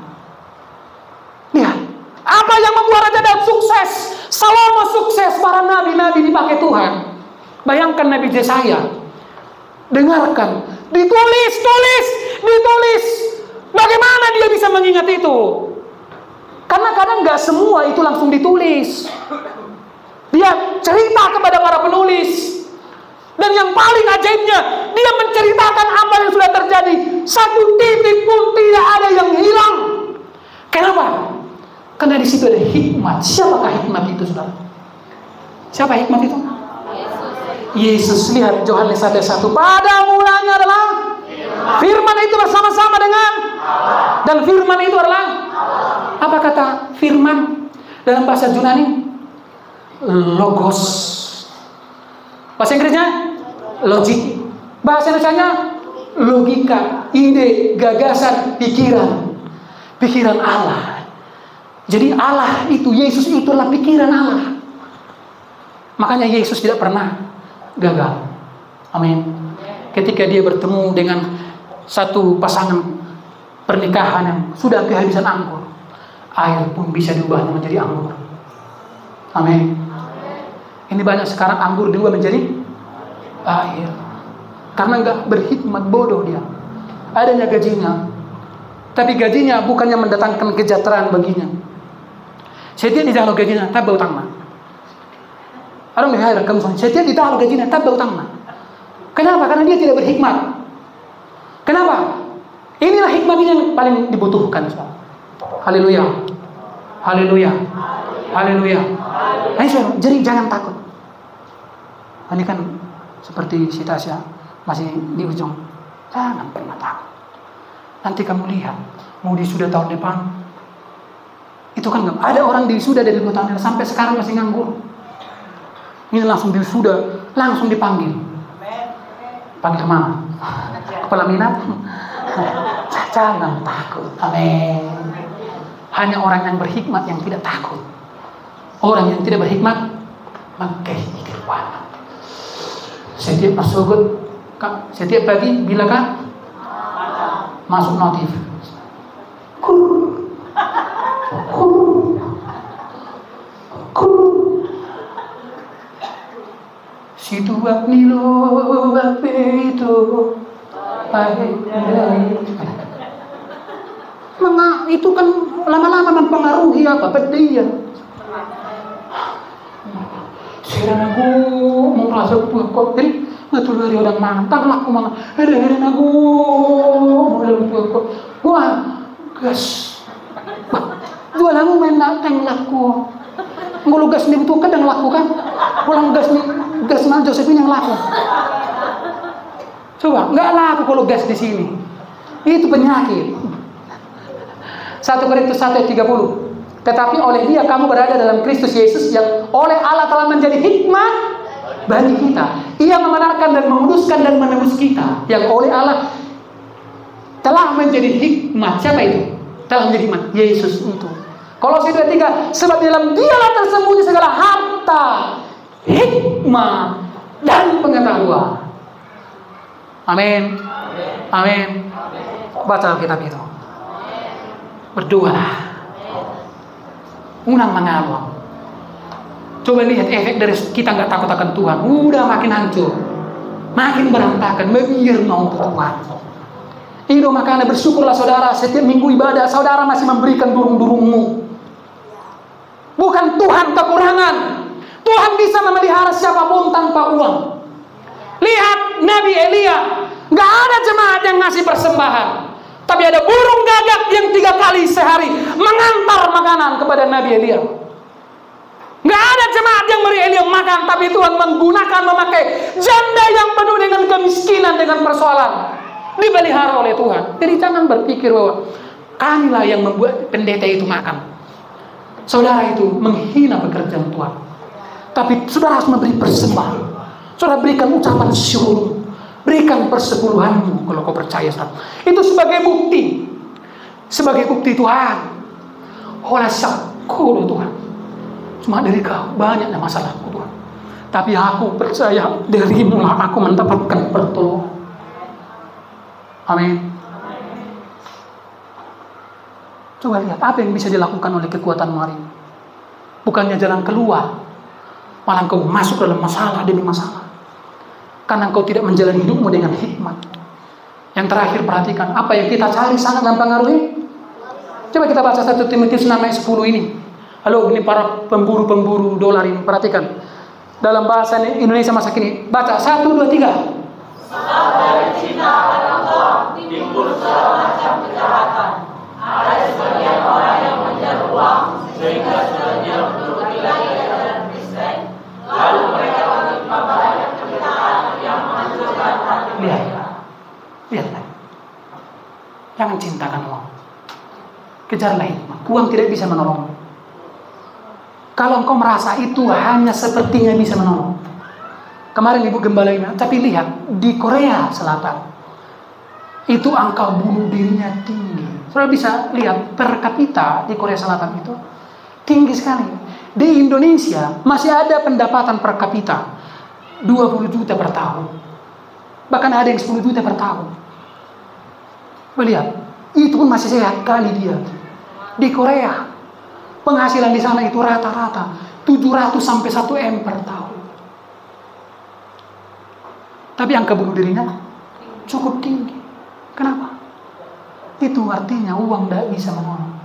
Lihat, apa yang membuat Raja Daud sukses? Salomo sukses, para nabi-nabi dipakai Tuhan. Bayangkan Nabi Yesaya, dengarkan, ditulis. Bagaimana dia bisa mengingat itu? Karena kadang nggak semua itu langsung ditulis. Dia cerita kepada para penulis. Dan yang paling ajaibnya, dia menceritakan apa yang sudah terjadi. Satu titik pun tidak ada yang hilang. Kenapa? Karena di situ ada hikmat. Siapakah hikmat itu, saudara? Siapa hikmat itu? Yesus. Lihat Yohanes 1:1. Pada mulanya adalah firman itu bersama-sama dengan Allah. Dan firman itu adalah Allah. Apa kata firman dalam bahasa Yunani? Logos. Bahasa Inggrisnya logik. Bahasa Indonesianya logika, ide, gagasan, pikiran Allah. Jadi Allah itu, Yesus itu adalah pikiran Allah. Makanya Yesus tidak pernah gagal. Amin. Ketika dia bertemu dengan satu pasangan pernikahan yang sudah kehabisan anggur, air pun bisa diubah menjadi anggur. Amin. Ini banyak sekarang anggur diubah menjadi air. Karena nggak berhikmat, bodoh dia. Adanya gajinya, tapi gajinya bukannya mendatangkan kesejahteraan baginya. Saya di dalam gajinya, tapi utang mah. Orang melihat kamu saya di dalam gajinya, tapi utang mah. Kenapa? Karena dia tidak berhikmat. Kenapa? Inilah hikmat yang paling dibutuhkan. Haleluya. Haleluya. Haleluya. Ayo, jadi jangan takut. Ini kan seperti si Tasya masih di ujung. Jangan pernah takut. Nanti kamu lihat, mau wisuda tahun depan. Itu kan ada orang wisuda dari 2 tahun sampai sekarang masih nganggur. Ini langsung wisuda, langsung dipanggil. Panggil kemana? Kepala minat? Jangan takut. Amin. Hanya orang yang berhikmat yang tidak takut. Orang yang tidak berhikmat mengkeh kehidupan. Setiap masuk, setiap pagi bila kan masuk notif. Situ nilo itu itu kan lama-lama mempengaruhi apa dia. Sekarang aku mau merasa kok jadi ngatur dari orang mantap lah aku malah ada aku mau dalam kok wah gas dua lagu main datang laku ngulu gas ni betul kadang laku kan pulang gas na Josephine yang laku coba nggak laku kalau gas di sini itu penyakit. 1 Korintus 1:30. Tetapi oleh dia kamu berada dalam Kristus Yesus yang oleh Allah telah menjadi hikmat bagi kita. Ia membenarkan dan menguduskan dan menebus kita. Yang oleh Allah telah menjadi hikmat. Siapa itu? Telah menjadi hikmat. Yesus itu. Kolose 2:3. Sebab dalam dialah tersembunyi segala harta, hikmat dan pengetahuan. Amin. Amin. Baca Alkitab itu. Berdoalah. Unang mengalami. Coba lihat efek dari kita nggak takut akan Tuhan. Udah makin hancur, makin berantakan, biar mau Tuhan. Itu makanya bersyukurlah saudara. Setiap minggu ibadah saudara masih memberikan durung-durungmu. Bukan Tuhan kekurangan. Tuhan bisa memelihara siapapun tanpa uang. Lihat Nabi Elia, nggak ada jemaat yang ngasih persembahan. Tapi ada burung gagak yang 3 kali sehari mengantar makanan kepada Nabi Elia. Nggak ada jemaat yang beri Elia makan, tapi Tuhan memakai janda yang penuh dengan kemiskinan, dengan persoalan. Dipelihara oleh Tuhan. Jadi jangan berpikir bahwa kamilah yang membuat pendeta itu makan. Saudara itu menghina pekerjaan Tuhan. Tapi saudara harus memberi persembahan. Saudara berikan ucapan syukur. Berikan persepuluhanmu kalau kau percaya saudara. Itu sebagai bukti. Sebagai bukti Tuhan. Olah syukur Tuhan. Cuma dari kau banyaknya masalahku Tuhan. Tapi aku percaya darimu-lah aku mendapatkan pertolongan. Amin. Coba lihat apa yang bisa dilakukan oleh kekuatanmu hari ini. Bukannya jalan keluar, malah engkau masuk dalam masalah demi masalah. Karena engkau tidak menjalani hidupmu dengan hikmat. Yang terakhir, perhatikan apa yang kita cari sangat mempengaruhi. Coba kita baca 1 Timotius 6 ayat 10 ini. Halo, ini para pemburu-pemburu dolar ini, perhatikan. Dalam bahasa Indonesia masa kini, baca 1, 2, 3. Sebab dari cinta akan Allah timbul segala macam kejahatan. Ada sebagian orang yang mengejar uang sehingga sebagian menuruti lagi ajaran Kristen. Lalu mereka menimpa banyak penderitaan yang menghancurkan hati mereka. Lihatlah. Jangan cintakan uang. Kejarlah hikmat. Uang tidak bisa menolong. Kalau engkau merasa itu hanya sepertinya bisa menolong. Kemarin Ibu Gembala ini, tapi lihat di Korea Selatan itu angka bunuh dirinya tinggi. Saudara bisa lihat per kapita di Korea Selatan itu tinggi sekali. Di Indonesia masih ada pendapatan per kapita 20 juta per tahun. Bahkan ada yang 10 juta per tahun. Melihat, itu pun masih sehat kali dia. Di Korea, penghasilan di sana itu rata-rata 700 sampai 1 M per tahun. Tapi angka bunuh dirinya cukup tinggi. Kenapa? Itu artinya uang tidak bisa menolong.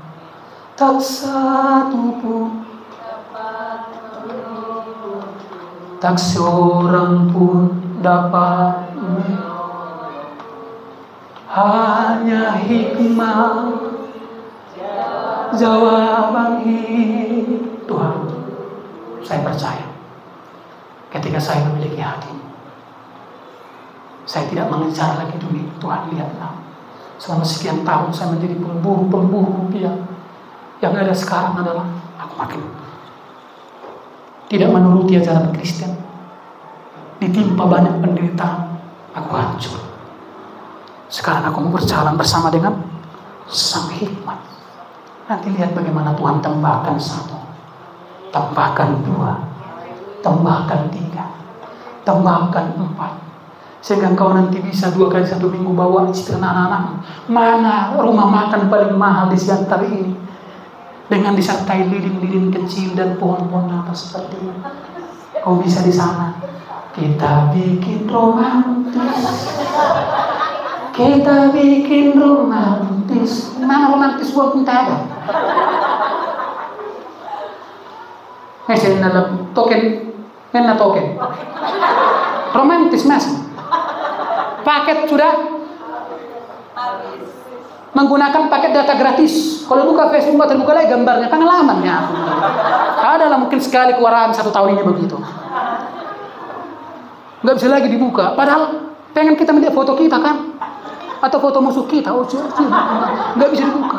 Tak satu pun, tak seorang pun dapat, hanya hikmah jawaban hidup. Tuhan, saya percaya ketika saya memiliki hati, saya tidak mengejar lagi dunia. Tuhan, lihatlah, selama sekian tahun saya menjadi pemburu rupiah. Yang ada sekarang adalah aku makin tidak menuruti ajaran Kristen, ditimpa banyak penderitaan, aku hancur. Sekarang aku mau berjalan bersama dengan Sang Hikmat. Nanti lihat bagaimana Tuhan tambahkan 1, tambahkan 2, tambahkan 3, tambahkan 4. Sehingga engkau nanti bisa 2 kali 1 minggu bawa istri dan anak-anakmu. Mana rumah makan paling mahal di Siantar ini, dengan disertai lilin-lilin kecil dan pohon-pohon natal seperti ini. Kau bisa di sana. Kita bikin romantis. Kita bikin romantis. Mana romantis buat kita ada? Mesin dalam token, mana token? Romantis mas. Paket sudah menggunakan paket data gratis. Kalau buka Facebook terbuka lagi gambarnya, pengalamannya. Adalah mungkin sekali keluaran 1 tahun ini begitu. Nggak bisa lagi dibuka. Padahal pengen kita melihat foto kita kan, atau foto musuh kita. Oh, nggak bisa dibuka.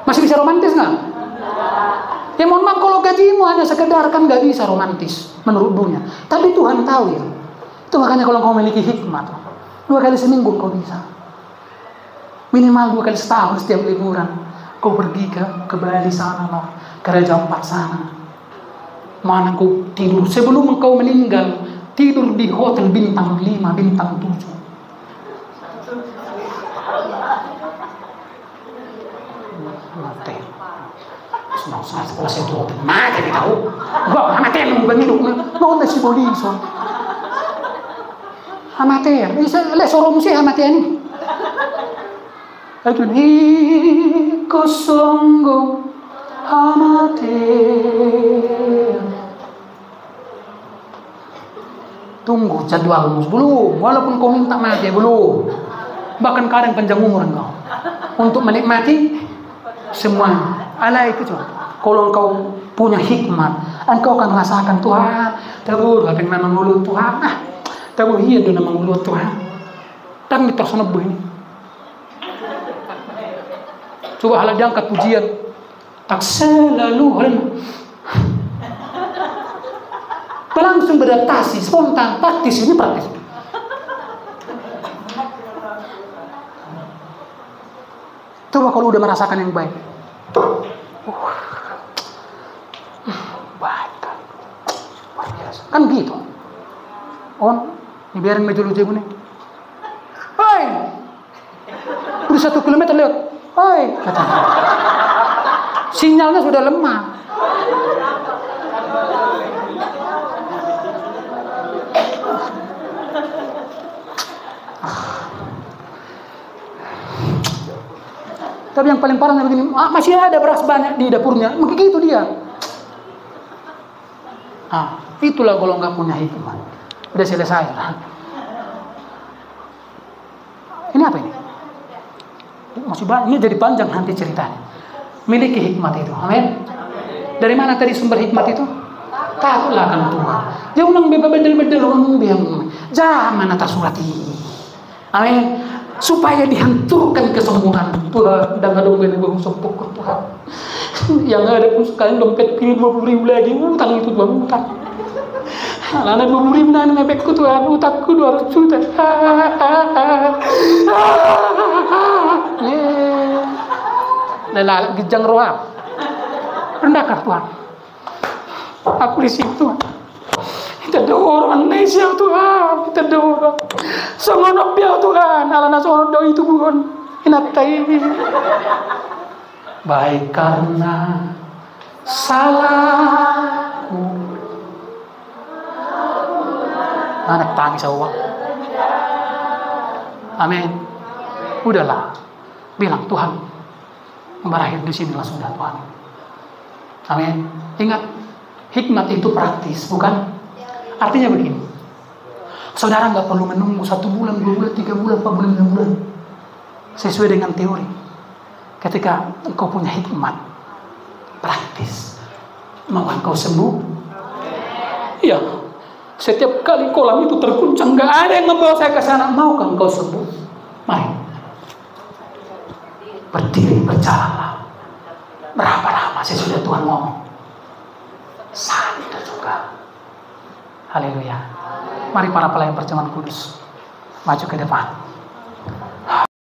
Masih bisa romantis nggak? Ya mohon maaf kalau gajimu hanya sekedar, kan nggak bisa romantis menurut dunia. Tapi Tuhan tahu ya. Itu makanya kalau kau memiliki hikmat, 2 kali seminggu kau bisa. Minimal 2 kali setahun setiap liburan. Kau pergi ke Bali sana lah, ke Raja Ampat sana. Mana kau tidur sebelum kau meninggal, tidur di hotel bintang 5, bintang 7. Mati. Senang-senang sekolah saya tuh mati tahu. Gua amatir lu begitu. Mau nasi boliso. Amatir. Bisa le sorom sih amatir ini. Aduh ni kosonggo amatir. Tunggu jadwalmu belum, walaupun kau minta mati belum. Bahkan kadang panjang umur engkau untuk menikmati semua. Ala itu coba. Kalau engkau punya hikmat, engkau akan rasakan Tuhan. Tahu apa yang nama mulut Tuhan. Tahu iya do nama mulut Tuhan. Dan kita sana begini. Coba hala diangkat pujian. Tak selalu langsung beradaptasi, spontan, praktis. Ini praktis. Coba kalau udah merasakan yang baik. Baik kan. Luar biasa. Kan gitu. On, ini biarin meja lu jago nih. Hei, udah 1 kilometer lewat. Hei, katanya. Sinyalnya sudah lemah. Tapi yang paling parahnya begini, masih ada beras banyak di dapurnya. Begitu dia. Itulah kalau nggak punya hikmah. Udah selesai. Ini apa ini? Masih banyak. Ini jadi panjang nanti ceritanya. Miliki hikmat itu. Amin. Dari mana tadi sumber hikmat itu? Takutlah akan Tuhan. Jangan nang bebel-bebel Jangan atas surati. Amin. Supaya dihancurkan kesombongan. Tuhan, dan ada dompet gue sombong Tuhan. Yang ada pun sekali dompet ini 20.000 lagi. Utang itu Tuhan, utang. Anak 20.000 nang ngepekku Tuhan, utangku 200 juta. Lelah gejang roham. Rendahkan Tuhan. Aku di situ Tuhan. Kita doa Indonesia Tuhan, kita doa. Songonok dia Tuhan, alana songonok doa itu bukan inatai. Baik karena salahku. Anak tangis awak. Amin. Udahlah, bilang Tuhan, berakhir di sinilah sudah Tuhan. Amin. Ingat, hikmat itu praktis, bukan? Artinya begini, saudara nggak perlu menunggu 1 bulan, 2 bulan, 3 bulan, 4 bulan, 5 bulan. Sesuai dengan teori. Ketika engkau punya hikmat, praktis, mau engkau sembuh? Iya. Setiap kali kolam itu terguncang, nggak ada yang membawa saya ke sana. Maukah engkau sembuh? Mari. Berdiri, berjalanlah. Berapa lama sesudah Tuhan ngomong? Saat itu juga. Haleluya. Mari para pelayan perjamuan kudus maju ke depan.